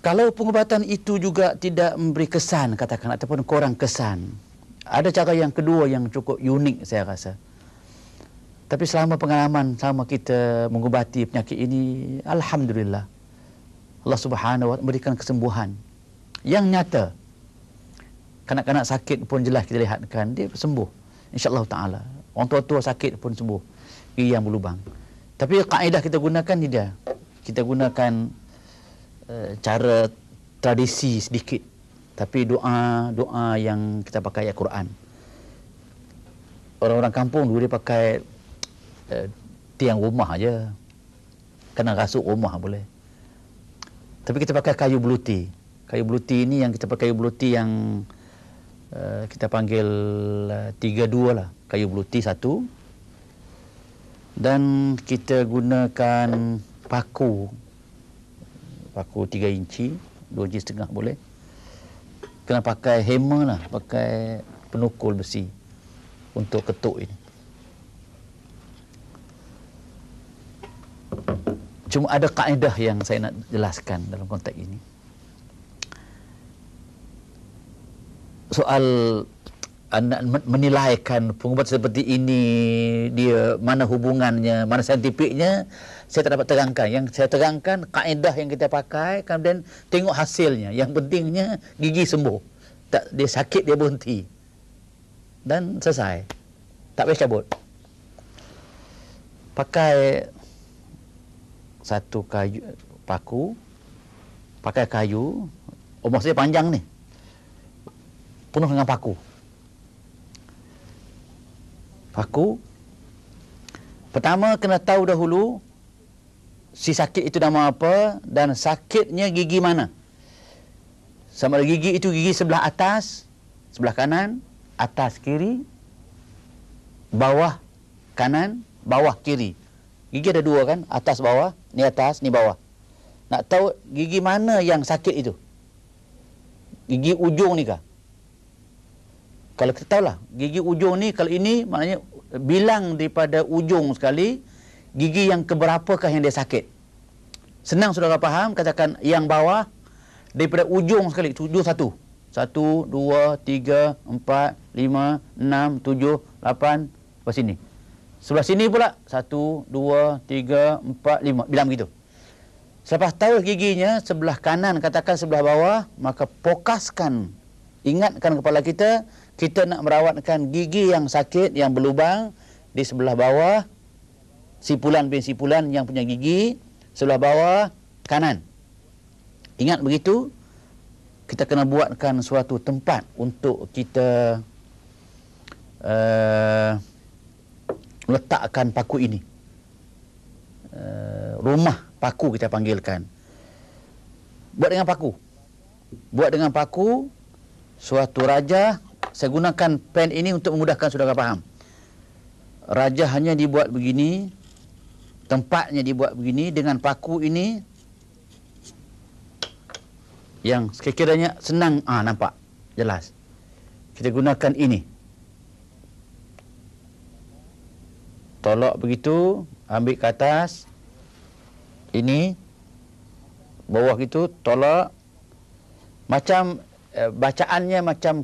Kalau pengubatan itu juga tidak memberi kesan, katakan, ataupun kurang kesan, ada cara yang kedua yang cukup unik saya rasa. Tapi selama pengalaman, selama kita mengubati penyakit ini, alhamdulillah, Allah Subhanahu wa taala memberikan kesembuhan yang nyata. Kanak-kanak sakit pun jelas kita lihatkan dia sembuh, insya-Allah taala. Orang tua-tua sakit pun sembuh, gigi yang berlubang. Tapi kaedah kita gunakan tidak. Kita gunakan cara tradisi sedikit, tapi doa yang kita pakai ayat Quran. Orang-orang kampung dulu dia pakai tiang rumah aja, kena rasuk rumah boleh. Tapi kita pakai kayu beluti. Kayu beluti ini yang kita pakai kayu beluti yang kita panggil 32 lah. Kayu beluti satu. Dan kita gunakan paku 3 inci, 2 inci setengah boleh. Kena pakai hammer lah, pakai penukul besi untuk ketuk ini. Cuma ada kaedah yang saya nak jelaskan dalam konteks ini. Soal menilaikan pengubatan seperti ini, dia mana hubungannya, mana saintifiknya, saya tak dapat terangkan. Yang saya terangkan kaedah yang kita pakai, kemudian tengok hasilnya. Yang pentingnya gigi sembuh, tak dia sakit dia berhenti dan selesai, tak payah cabut. Pakai satu kayu paku, pakai kayu, maksudnya panjang ni, penuh dengan paku. Pertama kena tahu dahulu si sakit itu nama apa dan sakitnya gigi mana. Sama ada gigi itu gigi sebelah atas, sebelah kanan, atas kiri, bawah kanan, bawah kiri. Gigi ada dua kan, atas bawah, ni atas, ni bawah. Nak tahu gigi mana yang sakit itu? Gigi ujung ni kah? Kalau kita tahulah, gigi ujung ni, kalau ini maknanya bilang daripada ujung sekali, gigi yang keberapakah yang dia sakit. Senang saudara faham, katakan yang bawah, daripada ujung sekali, ujung satu. 1, 2, 3, 4, 5, 6, 7, 8, lepas sini. Sebelah sini pula, 1, 2, 3, 4, 5, bilang begitu. Selepas tahu giginya, sebelah kanan, katakan sebelah bawah, maka fokuskan, ingatkan kepala kita, kita nak merawatkan gigi yang sakit, yang berlubang di sebelah bawah, sipulan yang punya gigi, sebelah bawah kanan. Ingat begitu, kita kena buatkan suatu tempat untuk kita letakkan paku ini. Rumah paku kita panggilkan. Buat dengan paku, suatu raja. Saya gunakan pen ini untuk memudahkan saudara faham. Raja hanya dibuat begini, tempatnya dibuat begini, dengan paku ini yang sekiranya senang, nampak jelas. Kita gunakan ini, tolak begitu, ambil ke atas, ini bawah gitu, tolak, macam bacaannya macam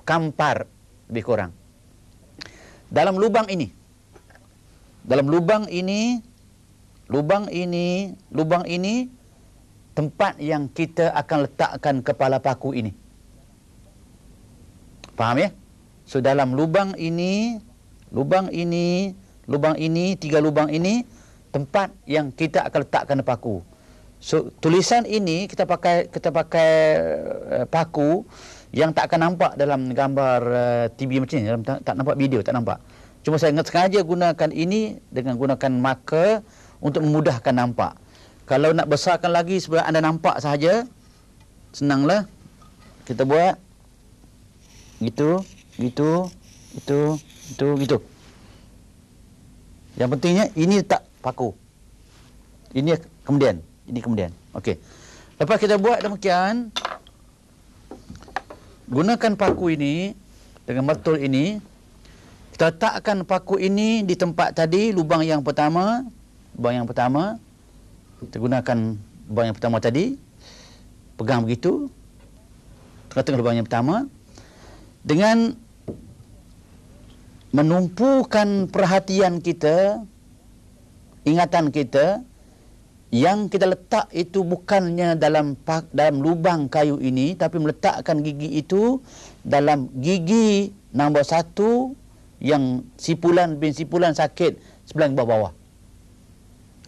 kampar lebih kurang. Dalam lubang ini, tempat yang kita akan letakkan kepala paku ini. Faham ya? So dalam lubang ini, 3 lubang ini, tempat yang kita akan letakkan paku. So tulisan ini kita pakai paku yang tak akan nampak dalam gambar TV macam ni, dalam tak nampak video, tak nampak. Cuma saya sengaja gunakan ini dengan gunakan marker untuk memudahkan nampak. Kalau nak besarkan lagi supaya anda nampak sahaja, senanglah. Kita buat gitu. Yang pentingnya ini tak paku. Ini kemudian. Okey. Lepas kita buat demikian, gunakan paku ini dengan mertul ini. Kita letakkan paku ini di tempat tadi, lubang yang pertama. Kita gunakan lubang yang pertama tadi. pegang begitu, tengah-tengah lubang yang pertama, dengan menumpukan perhatian kita, ingatan kita, yang kita letak itu bukannya dalam lubang kayu ini, tapi meletakkan gigi itu dalam gigi nombor 1 yang sipulan bin sipulan sakit sebelah bawah-bawah.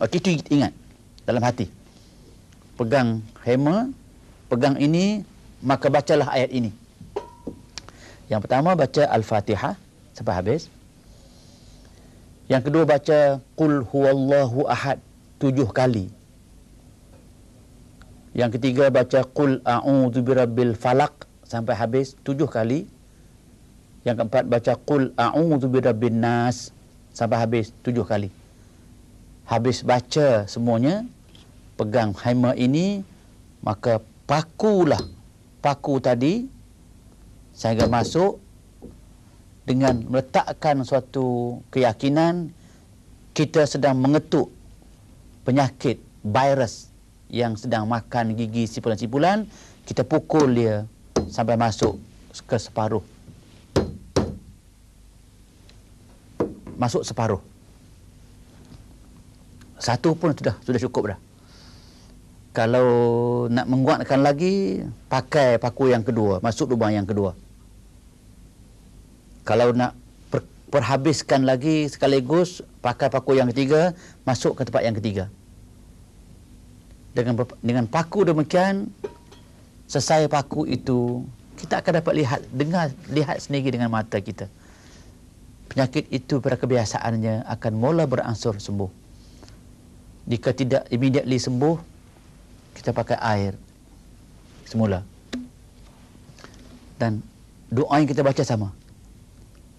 Okey, itu ingat dalam hati. Pegang hammer, pegang ini, maka bacalah ayat ini. Yang pertama baca Al-Fatihah sampai habis. Yang kedua baca Qul huwallahu ahad 7 kali. Yang ketiga baca Qul a'udzu birabbil falaq sampai habis 7 kali. Yang keempat baca Qul a'udzu birabbin nas sampai habis 7 kali. Habis baca semuanya, pegang hammer ini, maka pakulah paku tadi sehingga masuk dengan meletakkan suatu keyakinan kita sedang mengetuk penyakit virus yang sedang makan gigi sipulan-sipulan. Kita pukul dia sampai masuk ke separuh. Masuk separuh. Satu pun sudah cukup dah. Kalau nak menguatkan lagi, pakai paku yang kedua, masuk lubang yang kedua. Kalau nak perhabiskan lagi sekaligus, pakai paku yang ketiga, masuk ke tempat yang ketiga. Dengan paku demikian, selesai paku itu, kita akan dapat lihat sendiri dengan mata kita. Penyakit itu pada kebiasaannya akan mula berangsur sembuh. Jika tidak immediately sembuh, kita pakai air semula. Dan doa yang kita baca sama.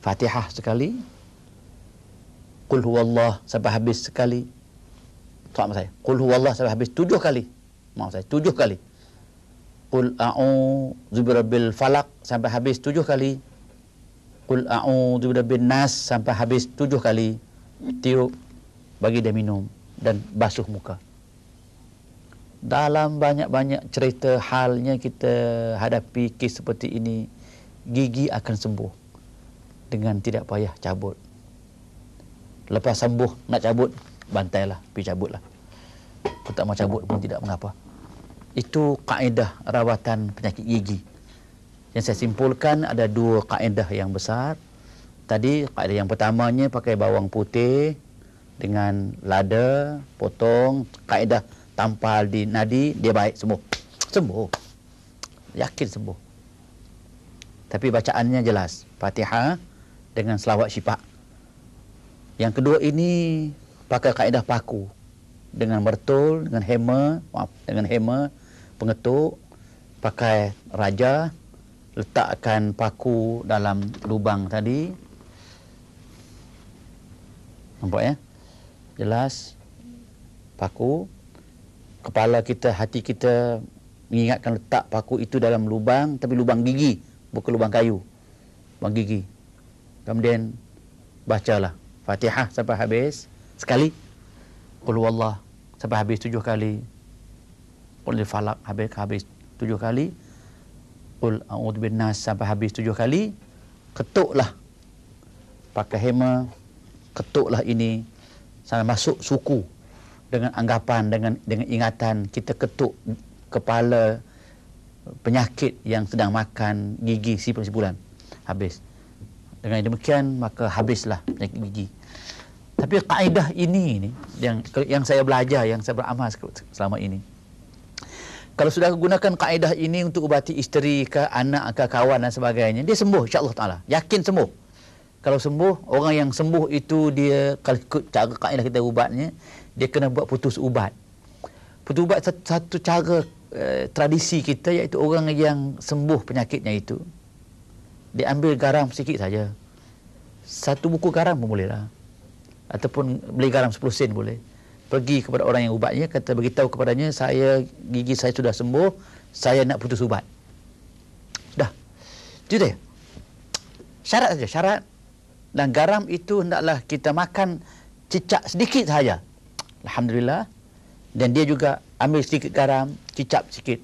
Fatihah sekali, Qul huwallah sampai habis sekali. Maaf saya, Qul huwallah sampai habis 7 kali. Maaf saya, 7 kali. Qul a'udzu birabbil falaq sampai habis 7 kali. Qul a'udzu birabbin nas sampai habis 7 kali. Tiup, bagi dia minum dan basuh muka. Dalam banyak-banyak cerita halnya kita hadapi kes seperti ini, gigi akan sembuh dengan tidak payah cabut. Lepas sembuh nak cabut, bantailah, pergi cabutlah. Kalau tak mau cabut pun tidak mengapa. Itu kaedah rawatan penyakit gigi. Yang saya simpulkan ada 2 kaedah yang besar. Tadi kaedah yang pertamanya pakai bawang putih dengan lada, potong, kaedah tampal di nadi, dia baik sembuh. Sembuh. Yakin sembuh. Tapi bacaannya jelas. Fatihah dengan selawat syifa. Yang kedua ini pakai kaedah paku. Dengan bertul, dengan hammer, pengetuk, pakai raja, letakkan paku dalam lubang tadi. Nampak ya? Jelas. Paku. Kepala kita, hati kita mengingatkan letak paku itu dalam lubang, tapi lubang gigi, bukan lubang kayu. Lubang gigi. Kemudian bacalah Fatihah sampai habis sekali. Qul huwallah sampai habis 7 kali. Qul falaq habis 7 kali. Qul a'udzu binnas sampai habis 7 kali. Ketuklah pakai hammer, ketuklah ini sampai masuk suku. Dengan anggapan, dengan ingatan kita ketuk kepala penyakit yang sedang makan gigi sipulan-sipulan. Habis. Dengan demikian maka habislah penyakit gigi. Tapi kaedah ini yang saya belajar, yang saya beramal selama ini. Kalau sudah gunakan kaedah ini untuk ubati isteri ke anak ke kawan dan sebagainya, dia sembuh insya-Allah taala. Yakin sembuh. Kalau sembuh, orang yang sembuh itu dia kalau ikut cara kaedah kita ubatnya, dia kena buat putus ubat. Putus ubat satu cara tradisi kita, iaitu orang yang sembuh penyakitnya itu, dia ambil garam sikit saja. 1 buku garam pun boleh lah. Ataupun beli garam 10 sen boleh. Pergi kepada orang yang ubatnya, kata beritahu kepadanya, gigi saya sudah sembuh, saya nak putus ubat. Dah. Itu dia. Syarat saja, syarat. Dan garam itu hendaklah kita makan cicak sedikit saja. Alhamdulillah. Dan dia juga ambil sedikit garam, cicap sikit.